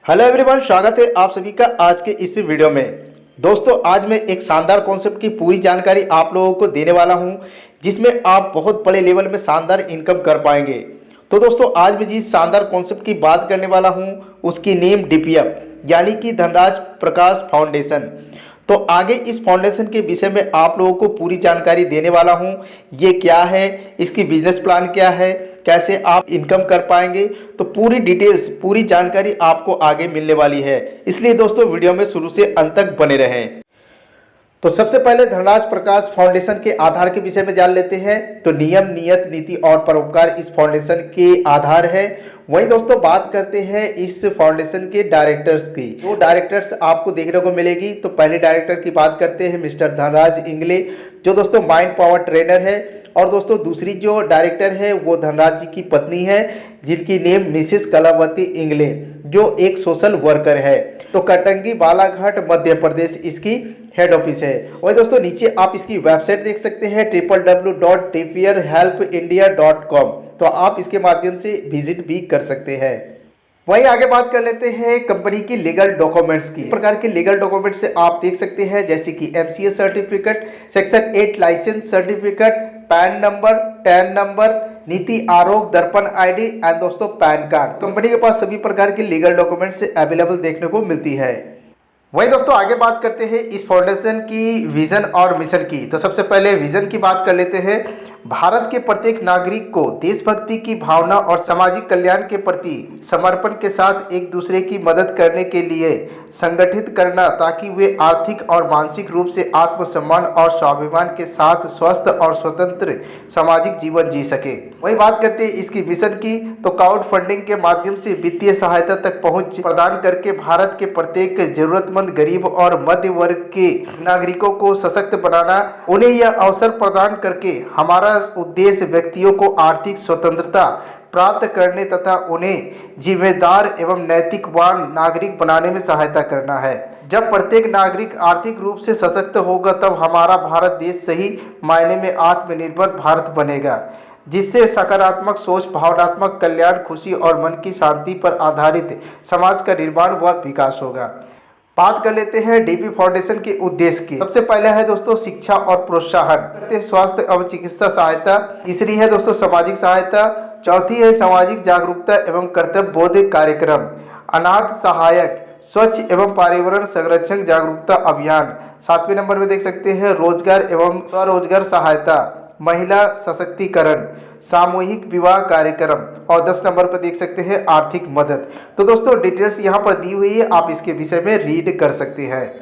Hello everyone, स्वागत है आप सभी का आज के इस वीडियो में। दोस्तों, आज मैं एक शानदार कॉन्सेप्ट की पूरी जानकारी आप लोगों को देने वाला हूं, जिसमें आप बहुत बड़े लेवल में शानदार इनकम कर पाएंगे। तो दोस्तों, आज मैं जिस शानदार कॉन्सेप्ट की बात करने वाला हूं, उसकी नेम डीपीएफ यानी कि धनराज प्रकाश फाउंडेशन। तो आगे इस फाउंडेशन के विषय में आप लोगों को पूरी जानकारी देने वाला हूं। ये क्या है, इसकी बिजनेस प्लान क्या है, कैसे आप इनकम कर पाएंगे, तो पूरी डिटेल्स, पूरी जानकारी आपको आगे मिलने वाली है। इसलिए दोस्तों, वीडियो में शुरू से अंत तक बने रहें। तो सबसे पहले धनराज प्रकाश फाउंडेशन के आधार के विषय में जान लेते हैं। तो नियम, नियत, नीति और परोपकार इस फाउंडेशन के आधार है। वहीं दोस्तों, बात करते हैं इस फाउंडेशन के डायरेक्टर्स की। वो डायरेक्टर्स आपको देखने को मिलेगी। तो पहले डायरेक्टर की बात करते हैं मिस्टर धनराज इंगले, जो दोस्तों माइंड पावर ट्रेनर है। और दोस्तों, दूसरी जो डायरेक्टर है वो धनराज जी की पत्नी है, जिनकी नेम मिसेस कलावती इंगले, जो एक सोशल वर्कर है। तो कटंगी बालाघाट मध्य प्रदेश इसकी हेड ऑफिस है। वही दोस्तों, नीचे आप इसकी वेबसाइट देख सकते हैं www.dpierhelpindia.com। तो आप इसके माध्यम से विजिट भी कर सकते हैं। वहीं आगे बात कर लेते हैं कंपनी की लीगल डॉक्यूमेंट्स की। प्रकार के लीगल डॉक्यूमेंट्स से आप देख सकते हैं, जैसे कि MCA certificate, section 8 licence certificate, PAN number, TAN number, नीति आरोप, दर्पण आईडी एंड दोस्तों पैन कार्ड। कंपनी के पास सभी प्रकार की लीगल डॉक्यूमेंट्स अवेलेबल देखने को मिलती है। वहीं दोस्तों, आगे बात करते हैं इस फाउंडेशन की विजन और मिशन की। तो सबसे पहले विजन की बात कर लेते हैं। भारत के प्रत्येक नागरिक को देशभक्ति की भावना और सामाजिक कल्याण के प्रति समर्पण के साथ एक दूसरे की मदद करने के लिए संगठित करना, ताकि वे आर्थिक और मानसिक रूप से आत्मसम्मान और स्वाभिमान के साथ स्वस्थ और स्वतंत्र सामाजिक जीवन जी सके। वही बात करते हैं इसकी मिशन की। तो क्राउड फंडिंग के माध्यम से वित्तीय सहायता तक पहुंच प्रदान करके भारत के प्रत्येक जरूरतमंद गरीब और मध्य वर्ग के नागरिकों को सशक्त बनाना, उन्हें यह अवसर प्रदान करके हमारा उद्देश्य व्यक्तियों को आर्थिक स्वतंत्रता प्राप्त करने तथा उन्हें जिम्मेदार एवं नैतिकवान नागरिक बनाने में सहायता करना है। जब प्रत्येक नागरिक आर्थिक रूप से सशक्त होगा, तब हमारा भारत देश सही मायने में आत्मनिर्भर भारत बनेगा, जिससे सकारात्मक सोच, भावनात्मक कल्याण, खुशी और मन की शांति पर आधारित समाज का निर्माण व विकास होगा। बात कर लेते हैं डीपी फाउंडेशन के उद्देश्य की। सबसे पहले है दोस्तों शिक्षा और प्रोत्साहन, स्वास्थ्य एवं चिकित्सा सहायता। तीसरी है दोस्तों सामाजिक सहायता। चौथी है सामाजिक जागरूकता एवं कर्तव्य बोध कार्यक्रम। अनाथ सहायक, स्वच्छ एवं पर्यावरण संरक्षण जागरूकता अभियान। 7वें नंबर में देख सकते हैं रोजगार एवं स्वरोजगार सहायता, महिला सशक्तिकरण, सामूहिक विवाह कार्यक्रम। और 10 नंबर पर देख सकते हैं आर्थिक मदद। तो दोस्तों, डिटेल्स यहाँ पर दी हुई है, आप इसके विषय में रीड कर सकते हैं।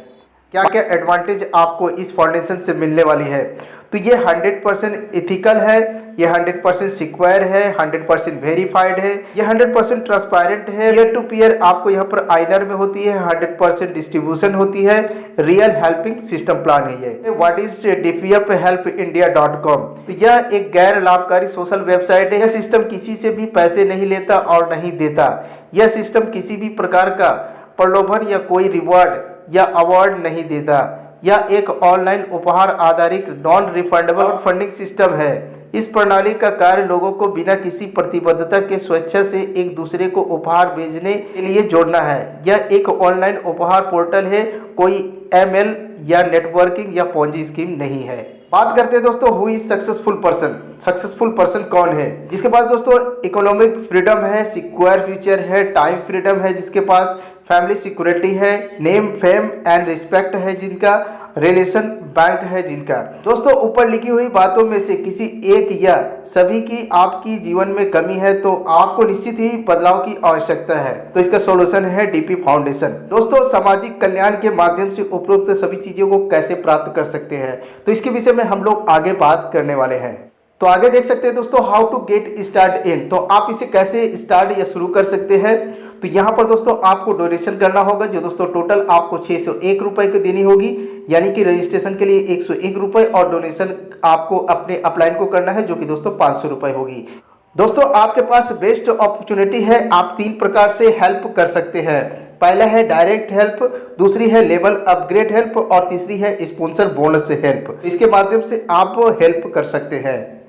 क्या क्या एडवांटेज आपको इस फाउंडेशन से मिलने वाली है। तो ये 100% इथिकल है, ये 100% सिक्योर है, 100% वेरीफाइड है, ये 100% ट्रांसपेरेंट है, पीयर टू पीयर आपको यहाँ पर आइनर में होती है, 100% डिस्ट्रीब्यूशन होती है, रियल हेल्पिंग सिस्टम प्लान है ये। What is dpierhelpindia.com। तो यह एक गैर लाभकारी सोशल वेबसाइट है। यह सिस्टम किसी से भी पैसे नहीं लेता और नहीं देता। यह सिस्टम किसी भी प्रकार का प्रलोभन या कोई रिवॉर्ड या अवार्ड नहीं देता। यह एक ऑनलाइन उपहार आधारित नॉन रिफंडेबल फंडिंग सिस्टम है। इस प्रणाली का कार्य लोगों को बिना किसी प्रतिबद्धता के स्वेच्छा से एक दूसरे को उपहार भेजने के लिए जोड़ना है। यह एक ऑनलाइन उपहार पोर्टल है, कोई एमएल या नेटवर्किंग या पोंजी स्कीम नहीं है। बात करते हैं दोस्तों who is successful person. Successful person कौन है? जिसके पास दोस्तों इकोनॉमिक फ्रीडम है, सिक्योर फ्यूचर है, टाइम फ्रीडम है, जिसके पास फैमिली सिक्योरिटी है, नेम, फेम एंड रिस्पेक्ट है, जिनका रिलेशन बैंक है, जिनका दोस्तों ऊपर लिखी हुई बातों में से किसी एक या सभी की आपकी जीवन में कमी है, तो आपको निश्चित ही बदलाव की आवश्यकता है। तो इसका सॉल्यूशन है डीपी फाउंडेशन। दोस्तों, सामाजिक कल्याण के माध्यम से उपरोक्त सभी चीजों को कैसे प्राप्त कर सकते हैं, तो इसके विषय में हम लोग आगे बात करने वाले हैं। तो आगे देख सकते हैं दोस्तों how to get start in. तो आप इसे कैसे स्टार्ट या शुरू कर सकते हैं। तो यहाँ पर दोस्तों आपको डोनेशन करना होगा, जो दोस्तों टोटल आपको 601 रुपये की देनी होगी, यानी कि रजिस्ट्रेशन के लिए 101 रुपये और डोनेशन आपको अपने अपलाइन को करना है, जो कि दोस्तों 500 रुपये होगी। दोस्तों, आपके पास बेस्ट अपॉर्चुनिटी है, आप 3 प्रकार से हेल्प कर सकते हैं। पहला है डायरेक्ट हेल्प, दूसरी है लेवल अपग्रेड हेल्प और तीसरी है स्पॉन्सर बोनस से हेल्प। इसके माध्यम से आप हेल्प कर सकते हैं।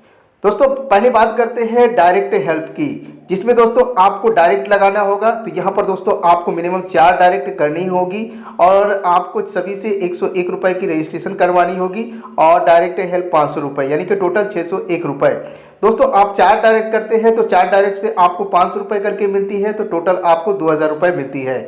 दोस्तों, पहली बात करते हैं डायरेक्ट हेल्प की, जिसमें दोस्तों आपको डायरेक्ट लगाना होगा। तो यहाँ पर दोस्तों आपको मिनिमम 4 डायरेक्ट करनी होगी और आपको सभी से 101 रुपये की रजिस्ट्रेशन करवानी होगी और डायरेक्ट हेल्प 500 रुपये, यानी कि टोटल 601 रुपये। दोस्तों आप 4 डायरेक्ट करते हैं तो 4 डायरेक्ट से आपको 500 रुपये करके मिलती है, तो टोटल आपको 2000 रुपये मिलती है।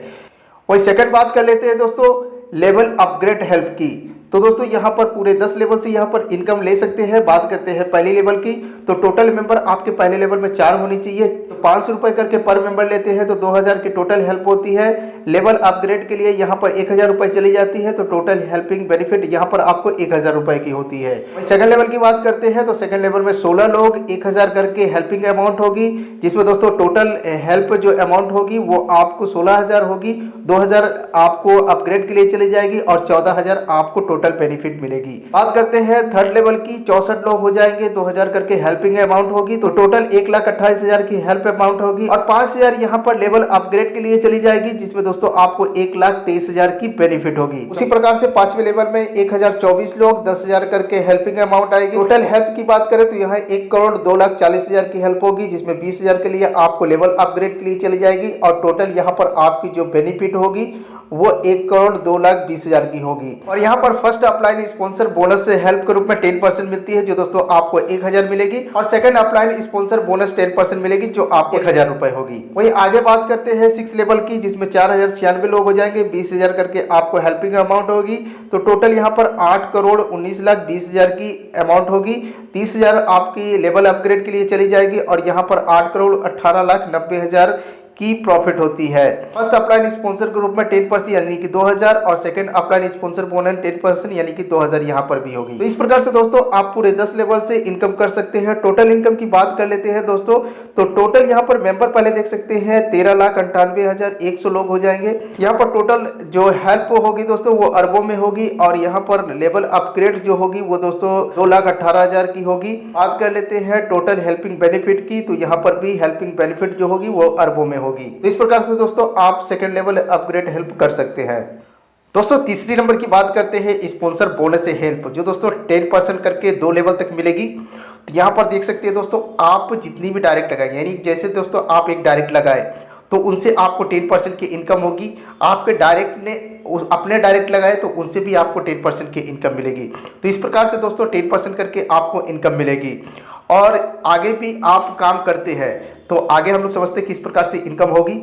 वही सेकंड बात कर लेते हैं दोस्तों लेवल अपग्रेड हेल्प की। तो दोस्तों यहाँ पर पूरे 10 लेवल से यहाँ पर इनकम ले सकते हैं। बात करते हैं पहले लेवल की, तो टोटल मेंबर आपके पहले लेवल में 4 होनी चाहिए। तो 500 रुपये करके पर मेंबर लेते हैं तो 2000 की टोटल हेल्प होती है। लेवल अपग्रेड के लिए यहाँ पर 1000 रुपये चली जाती है, तो टोटल हेल्पिंग बेनिफिट यहाँ पर आपको 1000 रुपये की होती है। सेकंड लेवल की बात करते हैं तो सेकंड लेवल में 16 लोग 1000 करके हेल्पिंग अमाउंट होगी, जिसमें दोस्तों टोटल हेल्प जो अमाउंट होगी वो आपको 16000 होगी। 2000 आपको अपग्रेड के लिए चली जाएगी और 14000 आपको टोटल बेनिफिट मिलेगी। बात करते हैं थर्ड लेवल की, 64 लोग हो जाएंगे, 2000 करके हेल्पिंग अमाउंट होगी, तो टोटल 1,28,000 की हेल्प अमाउंट होगी और 5000 यहाँ पर लेवल अपग्रेड के लिए चली जाएगी, जिसमें दोस्तों आपको 1,23,000 की बेनिफिट होगी। उसी प्रकार से 5वें लेवल में 1024 लोग 10,000 करके हेल्पिंग अमाउंट आएगी। टोटल हेल्प की बात करें तो यहाँ 1,02,40,000 की हेल्प होगी, जिसमें 20,000 के लिए आपको लेवल अपग्रेड के लिए चली जाएगी और टोटल यहाँ पर आपकी जो बेनिफिट होगी वो 1,02,20,000 की होगी। और यहाँ पर फर्स्ट अपलाइन स्पॉन्सर बोनस से हेल्प के रूप में 10% मिलती है, जो दोस्तों आपको 1000 मिलेगी और सेकंड अपलाइन स्पॉन्सर बोनस 10% मिलेगी, जो आपको 1000 रुपए होगी। वही आगे बात करते हैं 6 लेवल की, जिसमें 4096 लोग हो जाएंगे, 20,000 करके आपको हेल्पिंग अमाउंट होगी। तो टोटल यहाँ पर 8,19,20,000 की अमाउंट होगी। 30,000 आपकी लेवल अपग्रेड के लिए चली जाएगी और यहाँ पर 8,18,90,000 की प्रॉफिट होती है। फर्स्ट अपलाइन स्पॉन्सर के रूप में 10% यानी कि 2000 और सेकंड अपलाइन स्पॉन्सर बोनस 10% यानी कि 2000 यहाँ पर भी होगी। तो इस प्रकार से दोस्तों आप पूरे 10 लेवल से इनकम कर सकते हैं। टोटल इनकम की बात कर लेते हैं दोस्तों, तो टोटल यहाँ पर मेंबर पहले देख सकते हैं 13,98,100 लोग हो जाएंगे। यहाँ पर टोटल जो हेल्प होगी दोस्तों वो अरबों में होगी और यहाँ पर लेवल अपग्रेड जो होगी वो दोस्तों 2,18,000 की होगी। बात कर लेते हैं टोटल हेल्पिंग बेनिफिट की, तो यहाँ पर भी हेल्पिंग बेनिफिट जो होगी वो अरबों में होगी। तो इस प्रकार से दोस्तों आप सेकंड लेवल अपग्रेड हेल्प कर सकते हैं। दोस्तों तीसरी नंबर की बात करते हैं स्पॉन्सर बोनस से हेल्प, जो दोस्तों 10% करके 2 लेवल तक मिलेगी। तो यहाँ पर देख सकते हैं दोस्तों आप जितनी भी डायरेक्ट लगाएंगे, यानी जैसे दोस्तों आप एक डायरेक्ट लगाए तो उनसे आपको 10% की इनकम होगी। आपके डायरेक्ट ने अपने डायरेक्ट लगाए तो उनसे भी आपको 10% की इनकम मिलेगी। तो इस प्रकार से दोस्तों 10% करके आपको इनकम मिलेगी। और आगे भी आप काम करते हैं तो आगे हम लोग समझते हैं किस प्रकार से इनकम होगी।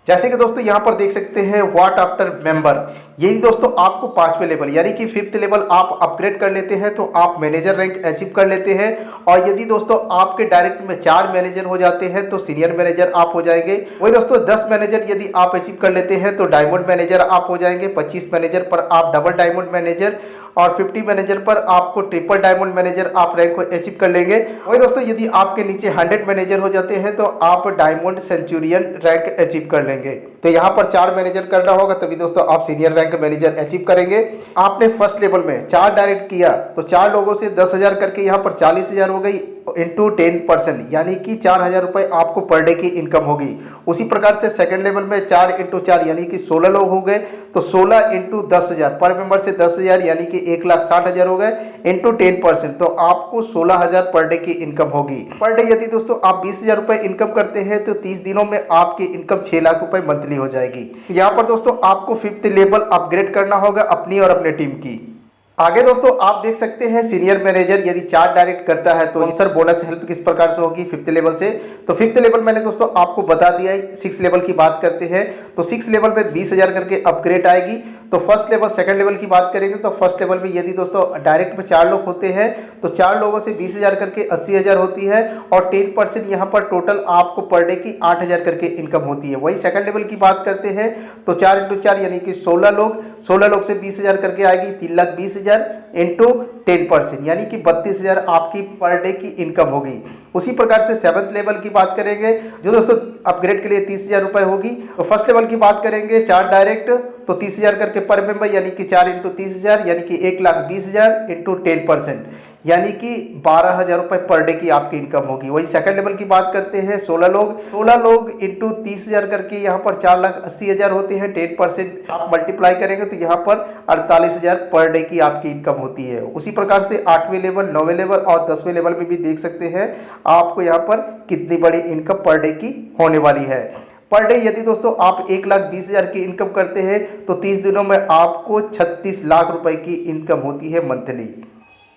जैसे कि दोस्तों यहाँ पर देख सकते हैं व्हाट आफ्टर मेंबर, यही दोस्तों आपको 5वें लेवल यानी कि 5th लेवल आप अपग्रेड कर लेते हैं तो आप मैनेजर रैंक अचीव कर लेते हैं। और यदि दोस्तों आपके डायरेक्ट में 4 मैनेजर हो जाते हैं तो सीनियर मैनेजर आप हो जाएंगे। वही दोस्तों 10 मैनेजर यदि आप अचीव कर लेते हैं तो डायमंड मैनेजर आप हो जाएंगे। 25 मैनेजर पर आप डबल डायमंड मैनेजर और 50 मैनेजर पर आपको ट्रिपल डायमंड मैनेजर आप रैंक को अचीव कर लेंगे। वही दोस्तों यदि आपके नीचे 100 मैनेजर हो जाते हैं तो आप डायमंड सेंचुरियन रैंक अचीव कर लेंगे। तो यहाँ पर 4 मैनेजर करना होगा तभी दोस्तों आप सीनियर रैंक मैनेजर अचीव करेंगे। आपने फर्स्ट लेवल में 4 डायरेक्ट किया तो 4 लोगों से 10,000 करके यहाँ पर 40,000 हो गई इंटू 10%, यानी कि 4,000 रुपये आपको पर डे की इनकम होगी। उसी प्रकार से सेकंड लेवल में 4 इंटू 4 यानी कि 16 लोग हो गए तो 16 इंटू 10,000 पर मेंबर से 10,000 यानी कि 1,60,000 हो गए इंटू 10%, तो आपको 16,000 पर डे की इनकम होगी। पर डे यदि दोस्तों आप 20,000 रुपये इनकम करते हैं तो 30 दिनों में आपकी इनकम 6 लाख रुपए मंथली हो जाएगी। यहाँ पर दोस्तों आपको 5th लेवल अपग्रेड करना होगा अपनी और अपने टीम की। आगे दोस्तों आप देख सकते हैं सीनियर मैनेजर यदि 4 डायरेक्ट करता है तो स्पॉन्सर बोनस हेल्प किस प्रकार से होगी 5th लेवल से। तो 5th लेवल मैंने दोस्तों आपको बता दिया है। 6 लेवल की बात करते हैं तो 6 लेवल में 20,000 करके अपग्रेड आएगी। तो फर्स्ट लेवल सेकंड लेवल की बात करेंगे तो फर्स्ट लेवल में यदि दोस्तों डायरेक्ट में 4 लोग होते हैं तो 4 लोगों से 20,000 करके 80,000 होती है और 10% यहाँ पर टोटल आपको पर डे की 8,000 करके इनकम होती है। वही सेकंड लेवल की बात करते हैं तो 4 इंटू 4 यानी कि 16 लोग से 20,000 करके आएगी 3,20,000 इंटू 10% यानी कि 32,000 आपकी पर डे की इनकम होगी। उसी प्रकार से 7th लेवल की बात करेंगे जो दोस्तों अपग्रेड के लिए 30,000 रुपये होगी। तो फर्स्ट लेवल की बात करेंगे 4 डायरेक्ट तो 30,000 करके पर मेंबर, यानी कि 4 इंटू 30,000 यानी कि 1,20,000 इंटू 10%, यानी कि 12,000 रुपये पर डे की आपकी इनकम होगी। वही सेकंड लेवल की बात करते हैं, 16 लोग इंटू 30,000 करके यहाँ पर 4,80,000 होते हैं। 10% आप मल्टीप्लाई करेंगे तो यहाँ पर 48,000 पर डे की आपकी इनकम होती है। उसी प्रकार से 8वें लेवल, 9वें लेवल और 10वें लेवल में भी देख सकते हैं आपको यहाँ पर कितनी बड़ी इनकम पर डे की होने वाली है। पर डे यदि दोस्तों आप 1,20,000 की इनकम करते हैं तो 30 दिनों में आपको 36 लाख रुपए की इनकम होती है मंथली।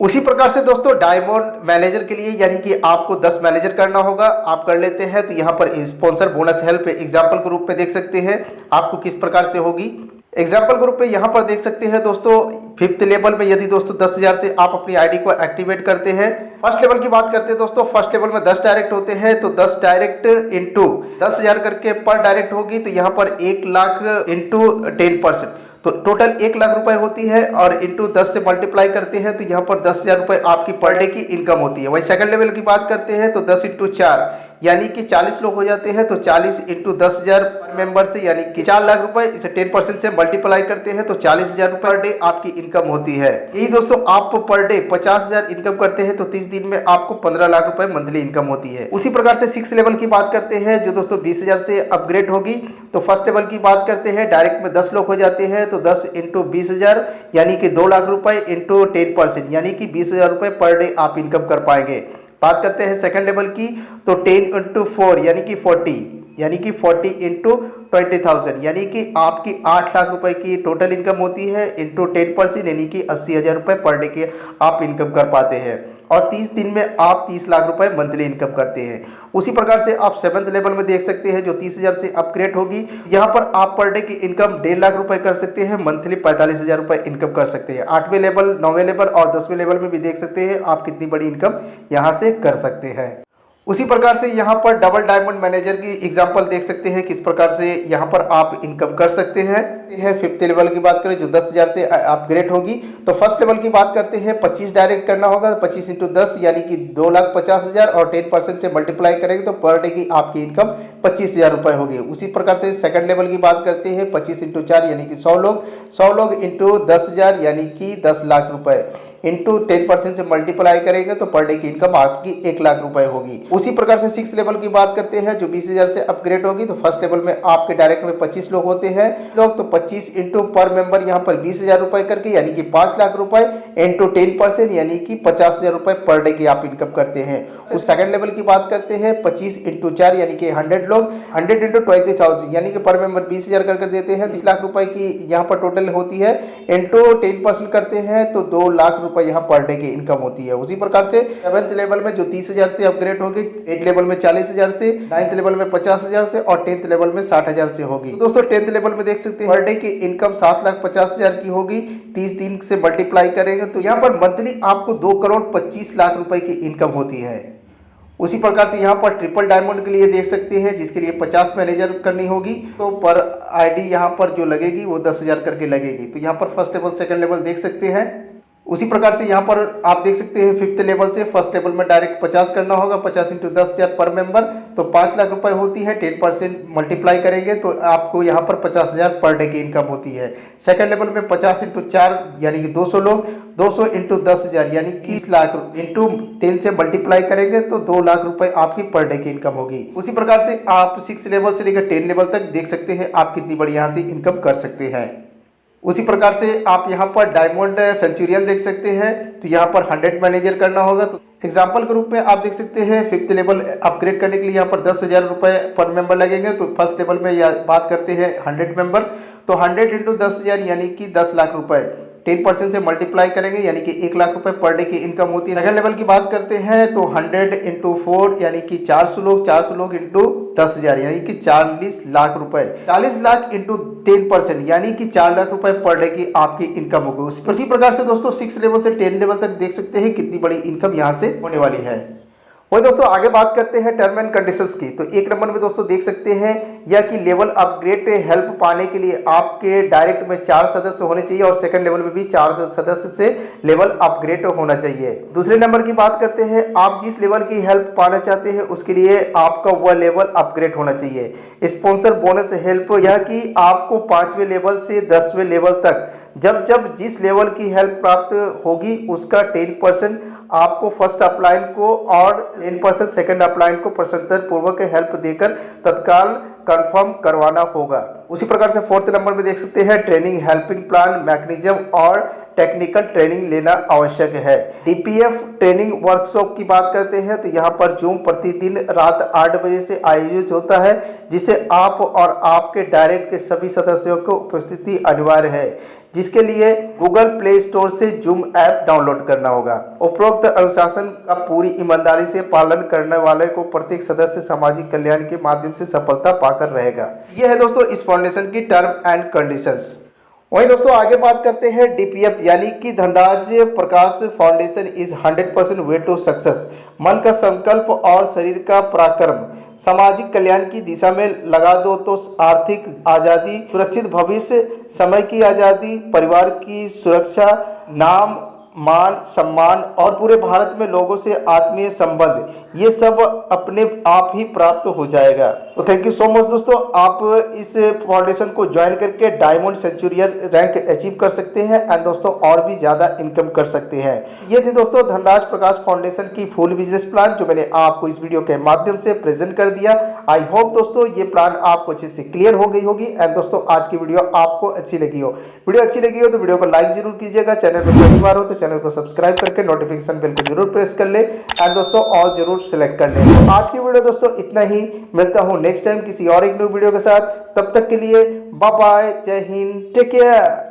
उसी प्रकार से दोस्तों डायमंड मैनेजर के लिए, यानी कि आपको 10 मैनेजर करना होगा, आप कर लेते हैं तो यहाँ पर स्पॉन्सर बोनस हेल्प एग्जाम्पल के रूप में देख सकते हैं आपको किस प्रकार से होगी। एग्जाम्पल ग्रुप पे यहाँ पर देख सकते हैं दोस्तों 5th लेवल में यदि दोस्तों 10,000 से आप अपनी आईडी को एक्टिवेट करते हैं। फर्स्ट लेवल की बात करते हैं दोस्तों, फर्स्ट लेवल में 10 डायरेक्ट होते हैं, तो 10 डायरेक्ट इंटू 10,000 करके पर डायरेक्ट होगी, तो यहाँ पर 1 लाख इंटू 10%, तो टोटल 1 लाख रुपए होती है और इंटू 10 से मल्टीप्लाई करते हैं तो यहाँ पर 10,000 रुपए आपकी पर डे की इनकम होती है। वही सेकंड लेवल की बात करते हैं तो 10 इंटू 4 यानी कि 40 लोग हो जाते हैं, तो 40 इंटू 10,000 पर मेंबर से यानी कि 4 लाख रुपए, इसे 10% से मल्टीप्लाई करते हैं तो 40,000 रुपए पर डे आपकी इनकम होती है। यही दोस्तों आप पर डे 50,000 इनकम करते हैं तो 30 दिन में आपको 15 लाख रुपए मंथली इनकम होती है। उसी प्रकार से 6 लेवल की बात करते हैं जो दोस्तों 20,000 से अपग्रेड होगी। तो फर्स्ट लेवल की बात करते हैं, डायरेक्ट में 10 लोग हो जाते हैं, तो 10 इंटू 20,000 यानी कि 2 लाख रुपए इंटू 10% यानी कि 20,000 रुपए पर डे आप इनकम कर पाएंगे। बात करते हैं सेकंड लेवल की, तो 10 इंटू 4 यानी कि 40 इंटू 20,000 यानी कि आपकी 8 लाख रुपए की टोटल इनकम होती है, इंटू 10% यानी कि 80,000 रुपए पर डे के आप इनकम कर पाते हैं और 30 दिन में आप 30 लाख रुपए मंथली इनकम करते हैं। उसी प्रकार से आप 7th लेवल में देख सकते हैं जो 30,000 से अपग्रेड होगी, यहाँ पर आप पर डे की इनकम 1.5 लाख रुपए कर सकते हैं, मंथली 45,000 रुपए इनकम कर सकते हैं। 8वें लेवल, 9वें लेवल और 10वें लेवल में भी देख सकते हैं आप कितनी बड़ी इनकम यहाँ से कर सकते हैं। उसी प्रकार से यहाँ पर डबल डायमंड मैनेजर की एग्जांपल देख सकते हैं किस प्रकार से यहाँ पर आप इनकम कर सकते हैं। 5th लेवल की बात करें जो 10,000 से अपग्रेड होगी, तो फर्स्ट लेवल की बात करते हैं 25 डायरेक्ट करना होगा, 25 इंटू 10 यानी कि 2,50,000 और 10% से मल्टीप्लाई करेंगे तो पर डे की आपकी इनकम 25,000 रुपये होगी। उसी प्रकार से सेकंड लेवल की बात करते हैं 25 इंटू 4 यानी कि 100 लोग इंटू 10,000 यानी कि 10 लाख रुपए इंटू 10% से मल्टीप्लाई करेंगे तो पर डे की इनकम आपकी 1 लाख रुपए होगी। उसी प्रकार से 6th लेवल की बात करते हैं जो 20,000 से अपग्रेड होगी, तो फर्स्ट लेवल में आपके डायरेक्ट में 25 लोग होते हैं लोग, तो 25 इंटू पर मेंबर यहाँ पर 20,000 रुपए करके यानी कि 5 लाख रुपए इंटू 10% यानी कि 50,000 रुपए पर डे की आप इनकम करते हैं। उस सेकंड लेवल की बात करते हैं 25 इंटू 4 यानी कि 100 लोग, 100 इंटू 20,000 यानी कि पर मेंबर 20,000 कर देते हैं, 20 लाख रुपए की यहाँ पर टोटल होती है, इंटू 10% करते हैं तो 2 लाख रुपए यहाँ पर डे की इनकम होती है। उसी प्रकार से 7th लेवल में जो 30,000 से अपग्रेड होगी, 8th लेवल में 40,000 से, 9th लेवल में 50,000 से और 10th लेवल में 60,000 से होगी। तो दोस्तों 10th लेवल में देख सकते हैं पर डे की इनकम 7,50,000 की होगी, 30 दिन से मल्टीप्लाई करेंगे तो यहाँ पर मंथली आपको 2,25,00,000 रुपए की इनकम होती है। उसी प्रकार से यहाँ पर ट्रिपल डायमंड के लिए देख सकते हैं जिसके लिए 50 मैनेजर करनी होगी, तो पर आईडी यहाँ पर जो लगेगी वो 10,000 करके लगेगी। तो यहाँ पर फर्स्ट लेवल सेकंड लेवल देख सकते हैं। उसी प्रकार से यहाँ पर आप देख सकते हैं 5th लेवल से फर्स्ट लेवल में डायरेक्ट 50 करना होगा, 50 इंटू 10,000 पर मेंबर तो 5 लाख रुपए होती है, 10% मल्टीप्लाई करेंगे तो आपको यहाँ पर 50,000 पर डे की इनकम होती है। सेकंड लेवल में 50 इंटू 4 यानी कि 200 लोग, 200 इंटू 10,000 यानी 30 लाख इंटू 10 से मल्टीप्लाई करेंगे तो 2 लाख रुपए आपकी पर डे की इनकम होगी। उसी प्रकार से आप 6 लेवल से लेकर 10 लेवल तक देख सकते हैं आप कितनी बड़ी यहाँ से इनकम कर सकते हैं। उसी प्रकार से आप यहाँ पर डायमंड सेंचुरियन देख सकते हैं, तो यहाँ पर 100 मैनेजर करना होगा। तो एग्जाम्पल के रूप में आप देख सकते हैं 5th लेवल अपग्रेड करने के लिए यहाँ पर 10,000 रुपये पर मेंबर लगेंगे। तो फर्स्ट लेवल में या बात करते हैं 100 मेंबर, तो 100 इंटू 10,000 यानी कि 10 लाख रुपए, 10% से मल्टीप्लाई करेंगे यानी कि 1 लाख रुपए पर डे की इनकम होती है। सेकंड लेवल की बात करते हैं तो 100 इंटू 4 यानी कि 400 लोग इंटू 10,000 यानी कि 40 लाख रुपए, 40 लाख इंटू 10% यानी कि 4 लाख रुपए पर डे की आपकी इनकम होगी। उसी प्रकार से दोस्तों 6 लेवल से 10 लेवल तक देख सकते हैं कितनी बड़ी इनकम यहाँ से होने वाली है। वही दोस्तों आगे बात करते हैं टर्म एंड कंडीशंस की। तो एक नंबर में दोस्तों देख सकते हैं यह कि लेवल अपग्रेड हेल्प पाने के लिए आपके डायरेक्ट में 4 सदस्य होने चाहिए और सेकंड लेवल में भी 4 सदस्य से लेवल अपग्रेड होना चाहिए। दूसरे नंबर की बात करते हैं, आप जिस लेवल की हेल्प पाना चाहते हैं उसके लिए आपका वह लेवल अपग्रेड होना चाहिए। स्पॉन्सर बोनस हेल्प, यह कि आपको 5वें लेवल से 10वें लेवल तक जब जब जिस लेवल की हेल्प प्राप्त होगी उसका 10% आपको फर्स्ट अपलाइन को और 10% सेकंड अपलाइन को प्रसन्नता पूर्वक हेल्प देकर तत्काल कंफर्म करवाना होगा। उसी प्रकार से फोर्थ नंबर में देख सकते हैं ट्रेनिंग हेल्पिंग प्लान मैकेनिज्म और टेक्निकल ट्रेनिंग लेना आवश्यक है। डीपीएफ ट्रेनिंग वर्कशॉप की बात करते हैं तो यहाँ पर जूम प्रतिदिन रात 8 बजे से आयोजित होता है, जिसे आप और आपके डायरेक्ट के सभी सदस्यों को उपस्थिति अनिवार्य है, जिसके लिए गूगल प्ले स्टोर से जूम ऐप डाउनलोड करना होगा। उपरोक्त अनुशासन का पूरी ईमानदारी से पालन करने वाले को प्रत्येक सदस्य सामाजिक कल्याण के माध्यम से सफलता पाकर रहेगा। यह है दोस्तों इस फाउंडेशन की टर्म एंड कंडीशंस। वहीं दोस्तों आगे बात करते हैं डीपीएफ यानी कि Dhanraj Prakash foundation is 100% way to success. मन का संकल्प और शरीर का पराक्रम सामाजिक कल्याण की दिशा में लगा दो तो आर्थिक आज़ादी, सुरक्षित भविष्य, समय की आज़ादी, परिवार की सुरक्षा, नाम मान सम्मान और पूरे भारत में लोगों से आत्मीय संबंध, ये सब अपने आप ही प्राप्त हो जाएगा। तो थैंक यू सो मच दोस्तों, आप इस फाउंडेशन को ज्वाइन करके डायमंड सेंचुरियन रैंक अचीव कर सकते हैं एंड दोस्तों और भी ज़्यादा इनकम कर सकते हैं। ये थी दोस्तों धनराज प्रकाश फाउंडेशन की फुल बिजनेस प्लान जो मैंने आपको इस वीडियो के माध्यम से प्रेजेंट कर दिया। आई होप दोस्तों ये प्लान आपको अच्छे से क्लियर हो गई होगी एंड दोस्तों आज की वीडियो आपको अच्छी लगी हो। वीडियो अच्छी लगी हो तो वीडियो को लाइक जरूर कीजिएगा, चैनल पर पहली बार हो तो चैनल को सब्सक्राइब करके नोटिफिकेशन बेल को जरूर प्रेस कर ले एंड दोस्तों और जरूर सिलेक्ट कर ले। तो आज की वीडियो दोस्तों इतना ही, मिलता हूं नेक्स्ट टाइम किसी और एक न्यू वीडियो के साथ। तब तक के लिए बाय बाय, जय हिंद, टेक केयर।